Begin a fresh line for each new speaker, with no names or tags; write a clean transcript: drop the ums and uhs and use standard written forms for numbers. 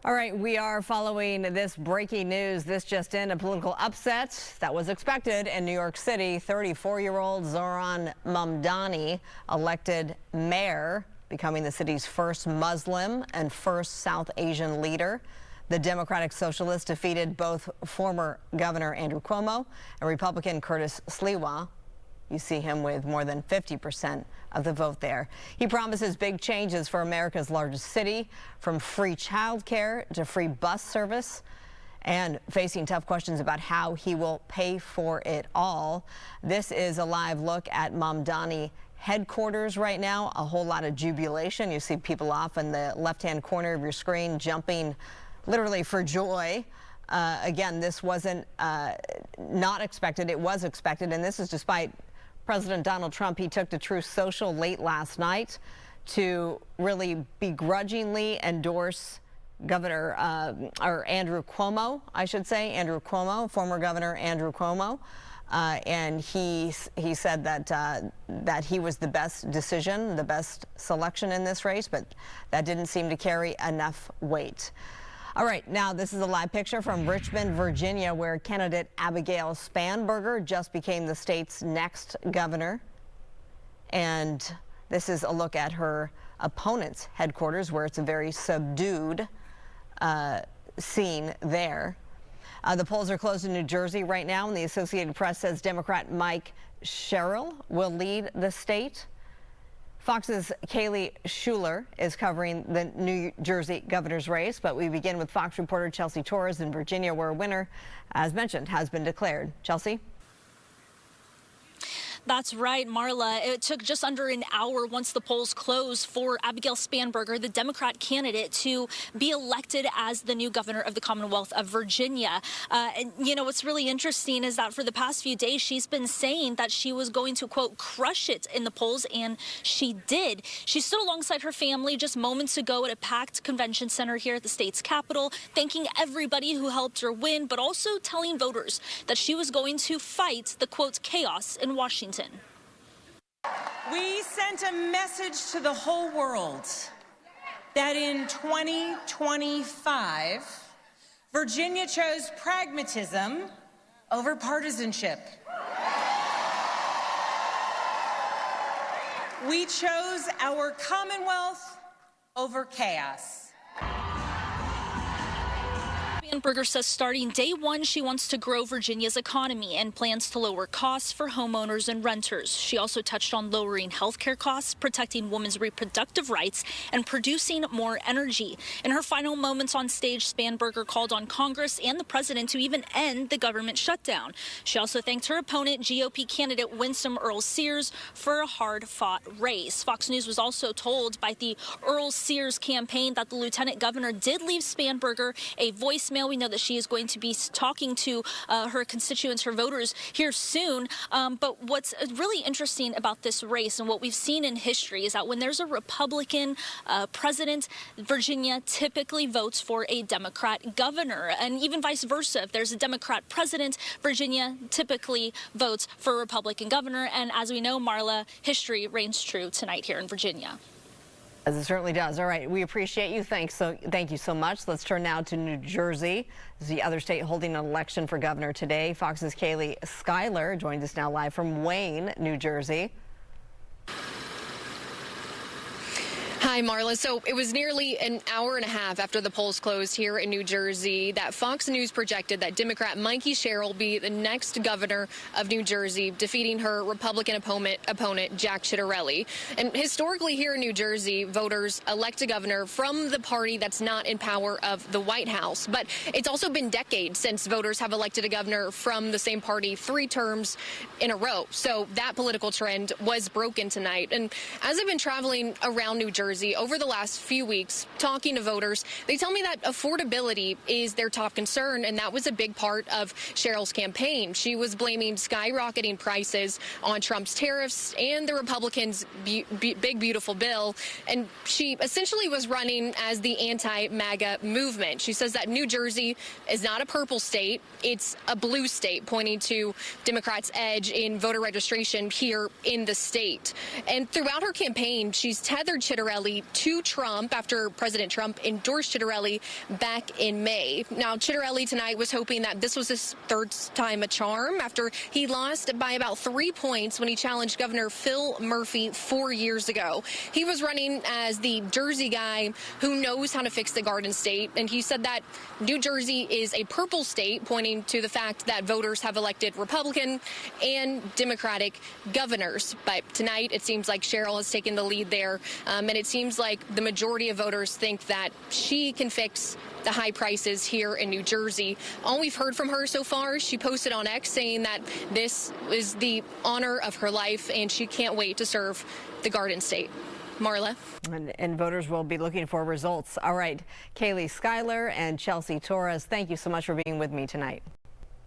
All right, we are following this breaking news. This just in, a political upset that was expected in New York City. 34-year-old Zohran Mamdani elected mayor, becoming the city's first Muslim and first South Asian leader. The Democratic Socialists defeated both former Governor Andrew Cuomo and Republican Curtis Sliwa. You see him with more than 50% of the vote there. He promises big changes for America's largest city, from free childcare to free bus service, and facing tough questions about how he will pay for it all. This is a live look at Mamdani headquarters right now. A whole lot of jubilation. You see people off in the left-hand corner of your screen jumping literally for joy. Again, this wasn't not expected. It was expected, and this is despite President Donald Trump. He took to Truth Social late last night to really begrudgingly endorse Governor or Andrew Cuomo, I should say, Andrew Cuomo, former Governor Andrew Cuomo, and he said that he was the best decision, the best selection in this race, but that didn't seem to carry enough weight. All right, now this is a live picture from Richmond, Virginia, where candidate Abigail Spanberger just became the state's next governor. And this is a look at her opponent's headquarters, where it's a very subdued scene there. The polls are closed in New Jersey right now, and the Associated Press says Democrat Mikie Sherrill will lead the state. Fox's Kaylee Schuler is covering the New Jersey governor's race, but we begin with Fox reporter Chelsea Torres in Virginia, where a winner, as mentioned, has been declared. Chelsea?
That's right, Marla. It took just under an hour once the polls closed for Abigail Spanberger, the Democrat candidate, to be elected as the new governor of the Commonwealth of Virginia. And, you know, what's really interesting is that for the past few days, she's been saying that she was going to, quote, crush it in the polls, and she did. She stood alongside her family just moments ago at a packed convention center here at the state's capital, thanking everybody who helped her win, but also telling voters that she was going to fight the, quote, chaos in Washington.
We sent a message to the whole world that in 2025, Virginia chose pragmatism over partisanship. We chose our Commonwealth over chaos.
Spanberger says starting day one, she wants to grow Virginia's economy and plans to lower costs for homeowners and renters. She also touched on lowering health care costs, protecting women's reproductive rights, and producing more energy. In her final moments on stage, Spanberger called on Congress and the president to even end the government shutdown. She also thanked her opponent, GOP candidate Winsome Earl-Sears, for a hard-fought race. Fox News was also told by the Earl-Sears campaign that the lieutenant governor did leave Spanberger a voicemail. We know that she is going to be talking to her constituents, her voters, here soon. But what's really interesting about this race and what we've seen in history is that when there's a Republican president, Virginia typically votes for a Democrat governor. And even vice versa, if there's a Democrat president, Virginia typically votes for a Republican governor. And as we know, Marla, history reigns true tonight here in Virginia.
As it certainly does. All right, we appreciate you. Thank you so much. Let's turn now to New Jersey. This is the other state holding an election for governor today. Fox's Kaylee Schuyler joins us now live from Wayne, New Jersey.
Hi, Marla. So it was nearly an hour and a half after the polls closed here in New Jersey that Fox News projected that Democrat Mikie Sherrill be the next governor of New Jersey, defeating her Republican opponent, Jack Ciattarelli. And historically here in New Jersey, voters elect a governor from the party that's not in power of the White House. But it's also been decades since voters have elected a governor from the same party 3 terms in a row. So that political trend was broken tonight. And as I've been traveling around New Jersey over the last few weeks, talking to voters, they tell me that affordability is their top concern, and that was a big part of Sherrill's campaign. She was blaming skyrocketing prices on Trump's tariffs and the Republicans' big, beautiful bill, and she essentially was running as the anti-MAGA movement. She says that New Jersey is not a purple state, it's a blue state, pointing to Democrats' edge in voter registration here in the state. And throughout her campaign, she's tethered Ciattarelli Chitterelli to Trump after President Trump endorsed Chitterelli back in May. Now, Chitterelli tonight was hoping that this was his third time a charm after he lost by about 3 points when he challenged Governor Phil Murphy 4 years ago. He was running as the Jersey guy who knows how to fix the Garden State, and he said that New Jersey is a purple state, pointing to the fact that voters have elected Republican and Democratic governors. But tonight, it seems like Sherrill has taken the lead there, and it seems like the majority of voters think that she can fix the high prices here in New Jersey. All we've heard from her so far, she posted on X saying that this is the honor of her life and she can't wait to serve the Garden State. Marla.
And voters will be looking for results. All right, Kaylee Schuyler and Chelsea Torres, thank you so much for being with me tonight.